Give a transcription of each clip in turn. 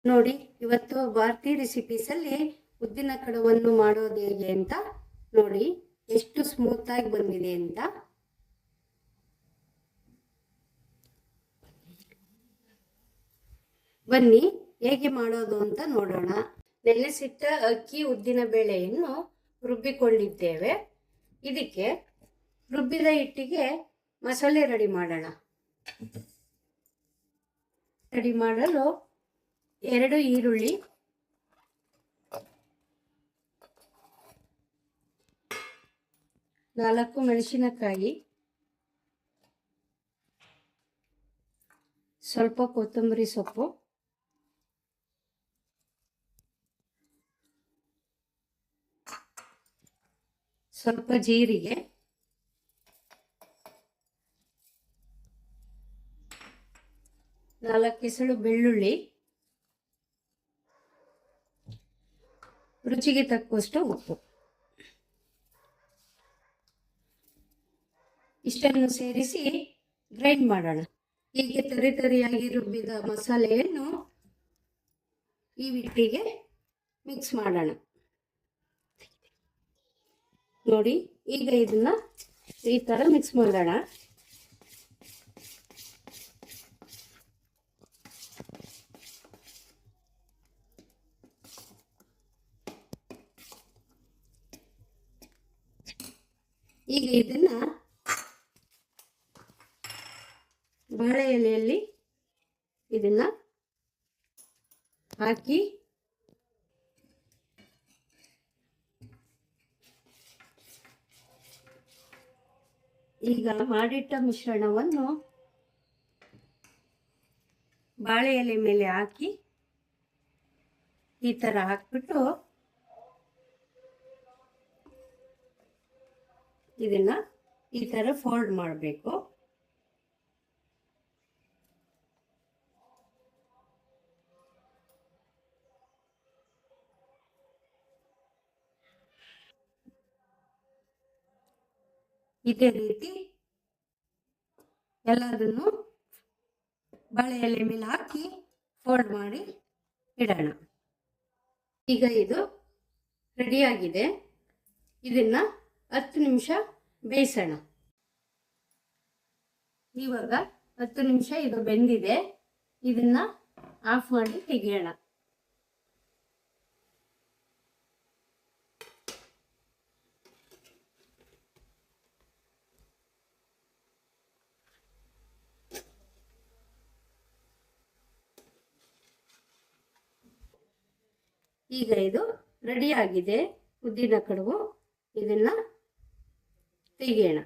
ನೋಡಿ, ಇವತ್ತು ಭಾರತಿ ರೆಸಿಪೀಸಲ್ಲಿ ಉದ್ದಿನ ಕಡವನ್ನು ಮಾಡೋದು ಹೇಗೆ ಅಂತ ನೋಡಿ. ಎಷ್ಟು ಸ್ಮೂತ್ ಆಗಿ ಬಂದಿದೆ ಅಂತ. ಬನ್ನಿ ಹೇಗೆ ಮಾಡೋದು ಅಂತ ನೋಡೋಣ. ನೆನೆಸಿಟ್ಟ ಅಕ್ಕಿ ಉದ್ದಿನ ಬೇಳೆಯನ್ನು ರುಬ್ಬಿಕೊಂಡಿದ್ದೇವೆ. ಇದಕ್ಕೆ ರುಬ್ಬಿದ ಹಿಟ್ಟಿಗೆ ಮಸಾಲೆ ರೆಡಿ ಮಾಡೋಣ. ರೆಡಿ ಮಾಡಲು 2 ಈರುಳ್ಳಿ, 4 ಮೆಣಸಿನಕಾಯಿ, ಸ್ವಲ್ಪ ಕೊತ್ತಂಬರಿ ಸೊಪ್ಪು, ಸ್ವಲ್ಪ ಜೀರಿಗೆ, ನಾಲ್ಕು ಎಸಳು ಬೆಳ್ಳುಳ್ಳಿ, ರುಚಿಗೆ ತಕ್ಕಷ್ಟು ಉಪ್ಪು. ಇಷ್ಟನ್ನು ಸೇರಿಸಿ ಗ್ರೈಂಡ್ ಮಾಡೋಣ. ಹೀಗೆ ತರಿಯಾಗಿ ರುಬ್ಬಿದ ಮಸಾಲೆಯನ್ನು ಈ ಹಿಟ್ಟಿಗೆ ಮಿಕ್ಸ್ ಮಾಡೋಣ. ನೋಡಿ, ಈಗ ಇದನ್ನ ಈ ತರ ಮಿಕ್ಸ್ ಮಾಡೋಣ. ಈಗ ಇದನ್ನ ಬಾಳೆ ಎಲೆಯಲ್ಲಿ ಇದನ್ನ ಹಾಕಿ ಈಗ ಮಾಡಿಟ್ಟ ಮಿಶ್ರಣವನ್ನು ಬಾಳೆ ಎಲೆ ಮೇಲೆ ಹಾಕಿ ಈ ತರ ಹಾಕ್ಬಿಟ್ಟು ಇದನ್ನ ಈ ತರ ಫೋಲ್ಡ್ ಮಾಡಬೇಕು. ಇದೇ ರೀತಿ ಎಲ್ಲದನ್ನು ಬಾಳೆ ಎಲೆ ಮೇಲೆ ಹಾಕಿ ಫೋಲ್ಡ್ ಮಾಡಿ ಇಡೋಣ. ಈಗ ಇದು ರೆಡಿಯಾಗಿದೆ. ಇದನ್ನ 10 ನಿಮಿಷ ಬೇಯಿಸೋಣ. ಇವಾಗ 10 ನಿಮಿಷ ಇದು ಬೆಂದಿದೆ. ಇದನ್ನ ಆಫ್ ಮಾಡಿ ತೆಗೆಯೋಣ. ಈಗ ಇದು ರೆಡಿಯಾಗಿದೆ ಉದ್ದಿನ ಕಡುಬು. ಇದನ್ನ ತೆಗೆಯೋಣ.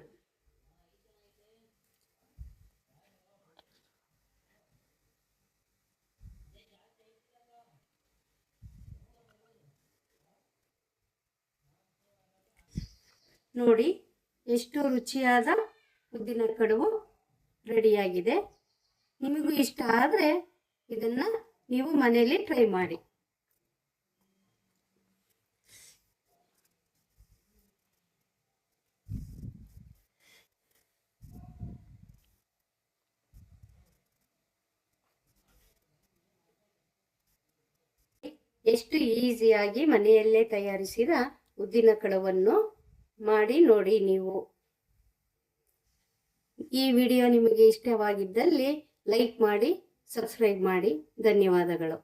ನೋಡಿ, ಎಷ್ಟು ರುಚಿಯಾದ ಉದ್ದಿನ ಕಡುಬು ರೆಡಿಯಾಗಿದೆ. ನಿಮಗೂ ಇಷ್ಟ ಆದರೆ ಇದನ್ನ ನೀವು ಮನೆಯಲ್ಲಿ ಟ್ರೈ ಮಾಡಿ. ಎಷ್ಟು ಈಸಿಯಾಗಿ ಮನೆಯಲ್ಲೇ ತಯಾರಿಸಿದ ಉದ್ದಿನ ಕಡವನ್ನು ಮಾಡಿ ನೋಡಿ ನೀವು. ಈ ವಿಡಿಯೋ ನಿಮಗೆ ಇಷ್ಟವಾಗಿದ್ದಲ್ಲಿ ಲೈಕ್ ಮಾಡಿ, ಸಬ್ಸ್ಕ್ರೈಬ್ ಮಾಡಿ. ಧನ್ಯವಾದಗಳು.